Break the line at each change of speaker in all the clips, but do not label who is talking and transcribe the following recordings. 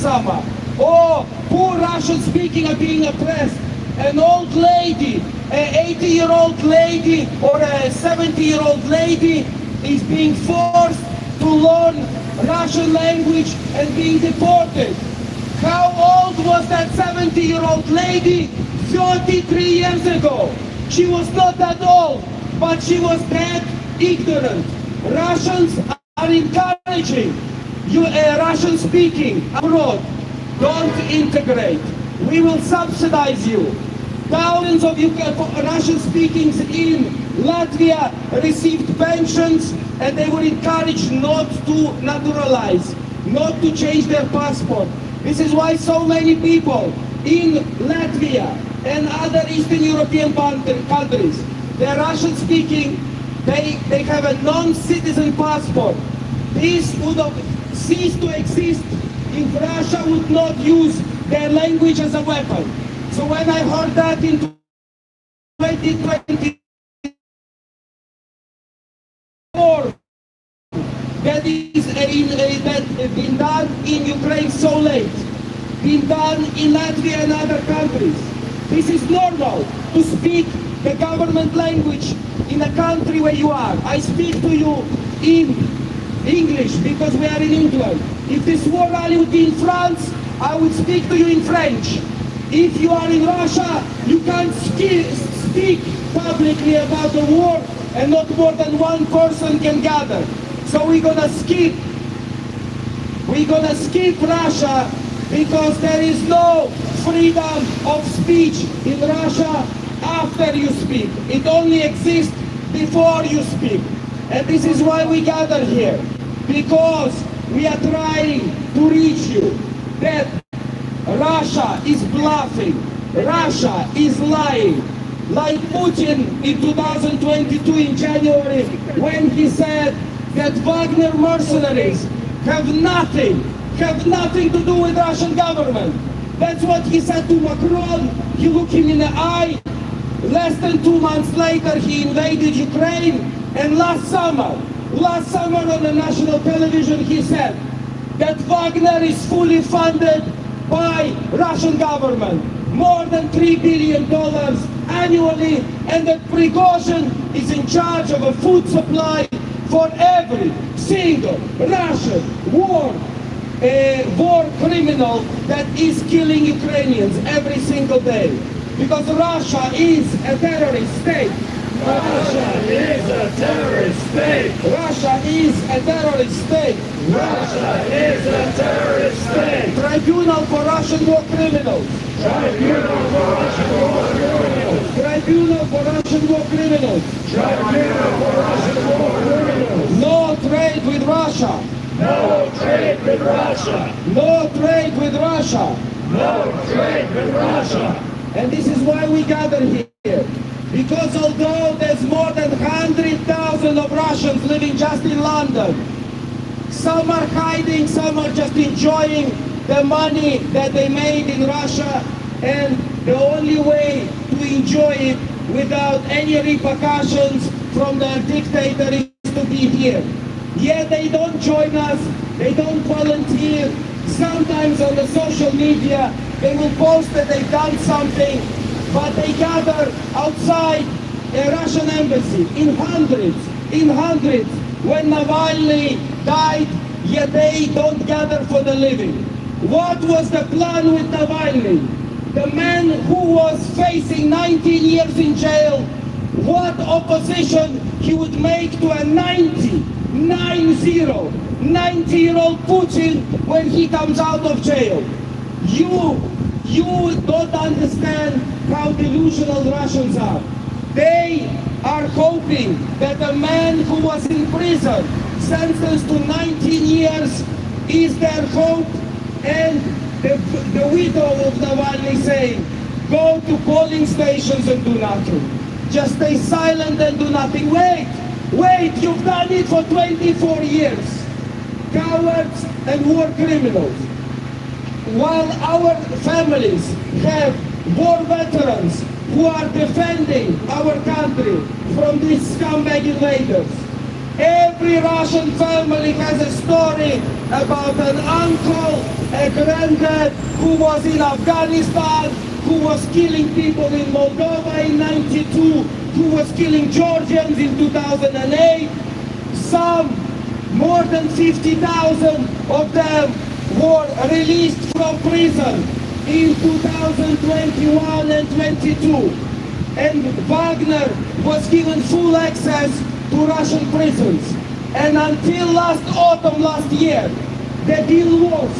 summer. Oh, poor Russian-speaking are being oppressed. An old lady, an 80-year-old lady or a 70-year-old lady is being forced to learn Russian language and being deported. How old was that 70-year-old lady 33 years ago? She was not that old, but she was that ignorant. Russians are encouraging you Russian speaking abroad. Don't integrate. We will subsidize you. Thousands of Russian speakings in Latvia received pensions, and they were encouraged not to naturalize, not to change their passport. This is why so many people in Latvia and other Eastern European countries, they're Russian speaking, they have a non-citizen passport. This would have ceased to exist if Russia would not use their language as a weapon. So when I heard that in 2024, that is been done in Ukraine so late, been done in Latvia and other countries. This is normal to speak the government language in a country where you are. I speak to you in English because we are in England. If this war rally would be in France, I would speak to you in French. If you are in Russia, you can't speak publicly about the war and not more than one person can gather. So we're gonna skip Russia because there is no freedom of speech in Russia after you speak. It only exists before you speak. And this is why we gather here, because we are trying to reach you that Russia is bluffing, Russia is lying, like Putin in 2022 in January when he said that Wagner mercenaries have nothing to do with Russian government. That's what he said to Macron. He looked him in the eye. Less than 2 months later, he invaded Ukraine. And last summer on the national television, he said that Wagner is fully funded by Russian government, more than $3 billion annually, and that Prigozhin is in charge of a food supply for every single Russian war criminal that is killing Ukrainians every single day. Because Russia is a terrorist state.
Russia is a terrorist state.
Russia is a terrorist state.
Russia is a terrorist state.
Tribunal for Russian war criminals.
Tribunal for Russian war criminals.
Tribunal for Russian war criminals.
Tribunal for Russian war criminals.
No trade with Russia.
No trade with Russia.
No trade with Russia.
No trade with Russia.
And this is why we gather here. Because although there's more than 100,000 of Russians living just in London, some are hiding, some are just enjoying the money that they made in Russia, and the only way to enjoy it without any repercussions from the dictator is to be here. Yet they don't join us, they don't volunteer. Sometimes on the social media they will post that they've done something, but they gather outside a Russian embassy in hundreds. When Navalny died, yet they don't gather for the living. What was the plan with Navalny? The man who was facing 19 years in jail, what opposition he would make to a 90-year-old Putin when he comes out of jail. You don't understand how delusional Russians are. They are hoping that a man who was in prison, sentenced to 19 years, is their hope, and the widow of Navalny saying, go to polling stations and do nothing. Just stay silent and do nothing. Wait, you've done it for 24 years. Cowards and war criminals. While our families have war veterans who are defending our country from these scumbag invaders, every Russian family has a story about an uncle a granddad who was in Afghanistan, who was killing people in Moldova in 92, who was killing Georgians in 2008. Some, more than 50,000 of them were released from prison in 2021 and 22. And Wagner was given full access to Russian prisons. And until last autumn, last year, the deal was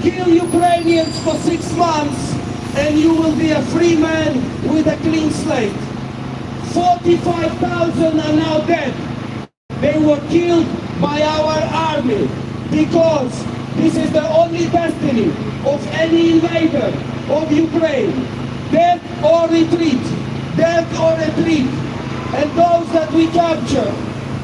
kill Ukrainians for 6 months and you will be a free man with a clean slate. 45,000 are now dead. They were killed by our army because this is the only destiny of any invader of Ukraine. Death or retreat. Death or retreat. And those that we capture,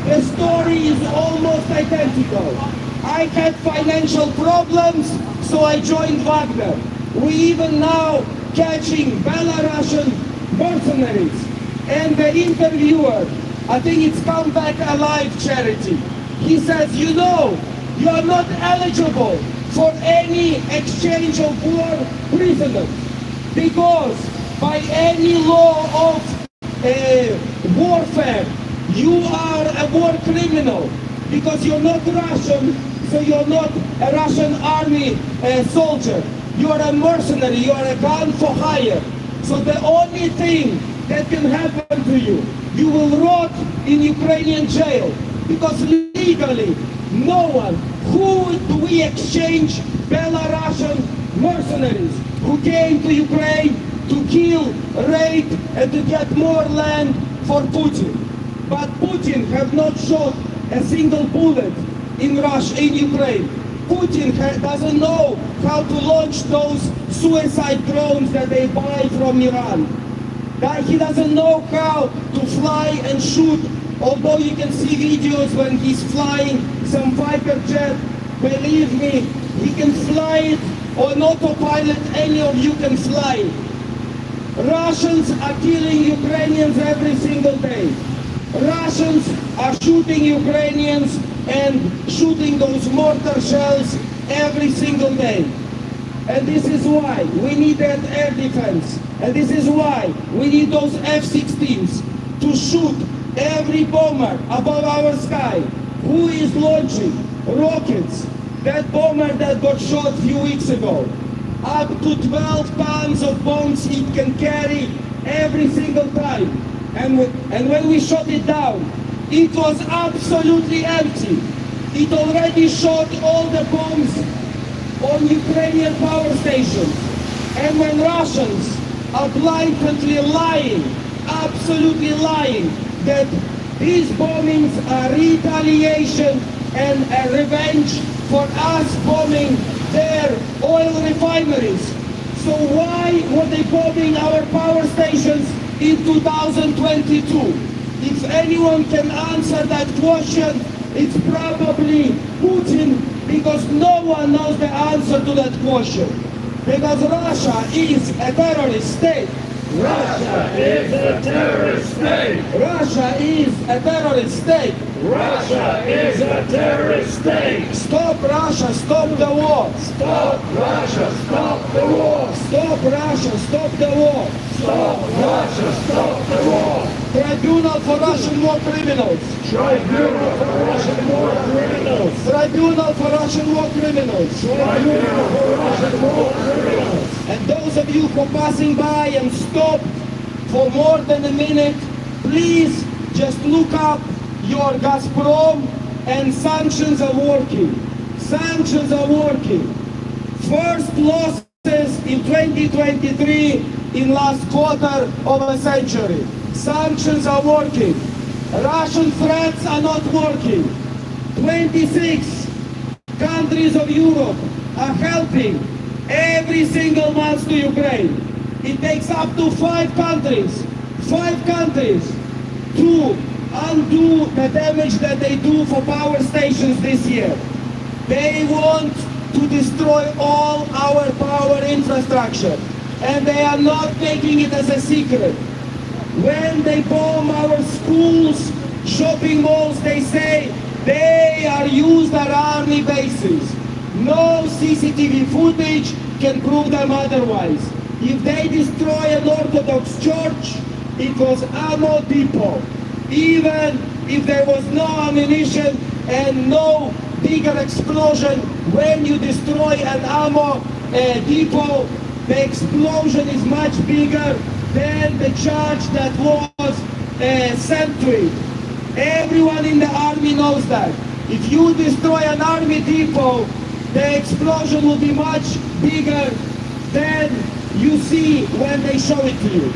the story is almost identical. I had financial problems, so I joined Wagner. We even now catching Belarusian mercenaries. And the interviewer, I think it's Come Back Alive charity, he says, you know, you are not eligible for any exchange of war prisoners because by any law of warfare, you are a war criminal because you're not Russian, so you're not a Russian army soldier. You are a mercenary, you are a gun for hire. So the only thing that can happen to you, you will rot in Ukrainian jail because legally, no one. Who do we exchange Belarusian mercenaries who came to Ukraine to kill, rape, and to get more land for Putin? But Putin have not shot a single bullet in Russia, in Ukraine. Putin doesn't know how to launch those suicide drones that they buy from Iran. That he doesn't know how to fly and shoot, although you can see videos when he's flying some fighter jet. Believe me, he can fly it on autopilot, any of you can fly it. Russians are killing Ukrainians every single day. Russians are shooting Ukrainians and shooting those mortar shells every single day. And this is why we need that air defense. And this is why we need those F-16s to shoot every bomber above our sky. Who is launching rockets? That bomber that got shot a few weeks ago. Up to 12 tons of bombs it can carry every single time. And when we shot it down, it was absolutely empty. It already shot all the bombs on Ukrainian power stations. And when Russians are blatantly lying, absolutely lying, that these bombings are retaliation and a revenge for us bombing their oil refineries. So why were they bombing our power stations in 2022? If anyone can answer that question, it's probably Putin, because no one knows the answer to that question. Because Russia is a terrorist state.
Russia is a terrorist state.
Russia is a terrorist state.
Russia is a terrorist state.
Stop Russia, stop the war.
Stop Russia, stop the war.
Stop Russia, stop the war.
Stop Russia, stop the war.
Tribunal for Russian war criminals.
Tribunal for Russian war criminals.
Tribunal for Russian war criminals.
Tribunal for Russian war criminals.
And those of you who are passing by and stop for more than a minute, please just look up your Gazprom, and sanctions are working. Sanctions are working. First losses in 2023 in last quarter of a century. Sanctions are working. Russian threats are not working. 26 countries of Europe are helping every single month to Ukraine. It takes up to 5 countries to undo the damage that they do for power stations this year. They want to destroy all our power infrastructure, and they are not making it as a secret. When they bomb our schools, shopping malls, they say they are used as army bases. No CCTV footage can prove them otherwise. If they destroy an Orthodox church, it was ammo depot. Even if there was no ammunition and no bigger explosion, when you destroy an ammo depot, the explosion is much bigger than the charge that was sent to it. Everyone in the army knows that. If you destroy an army depot, the explosion will be much bigger than you see when they show it to you.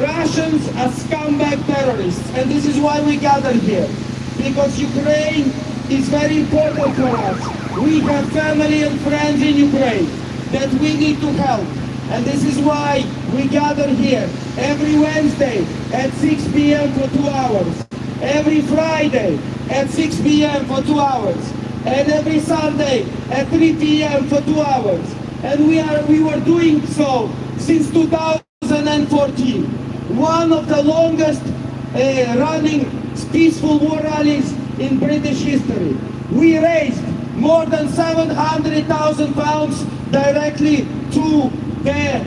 Russians are scumbag terrorists, and this is why we gather here. Because Ukraine is very important for us. We have family and friends in Ukraine that we need to help. And this is why we gather here every Wednesday at 6 p.m. for 2 hours. Every Friday at 6 p.m. for 2 hours. And every Sunday at 3 p.m. for 2 hours. And we were doing so since 2014. One of the longest running peaceful war rallies in British history. We raised more than 700,000 pounds directly to the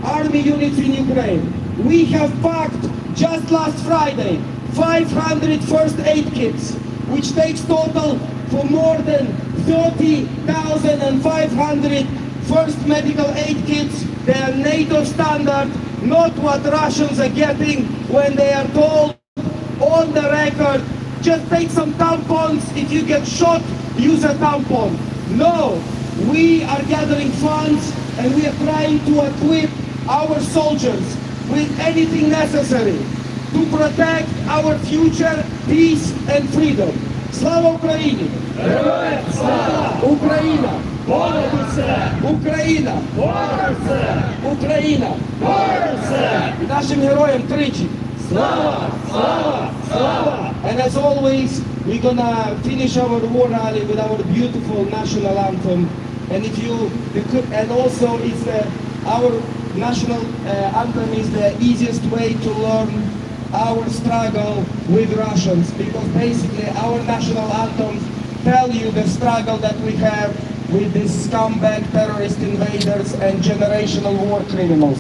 army units in Ukraine. We have packed just last Friday 500 first aid kits, which takes total for more than 30,500 first medical aid kits. They are NATO standard, not what Russians are getting when they are told on the record, just take some tampons, if you get shot, use a tampon. No, we are gathering funds and we are trying to equip our soldiers with anything necessary to protect our future, peace and freedom. Слава Україні!
Героям слава!
Україна!
Понад усе!
Україна!
Понад усе!
Україна!
Понад усе!
І нашим героям тричі!
Слава! Слава! Слава!
And as always, we're gonna finish our war rally with our beautiful national anthem. And also it's our national anthem is the easiest way to learn our struggle with Russians, because basically our national anthems tell you the struggle that we have with these scumbag terrorist invaders and generational war criminals.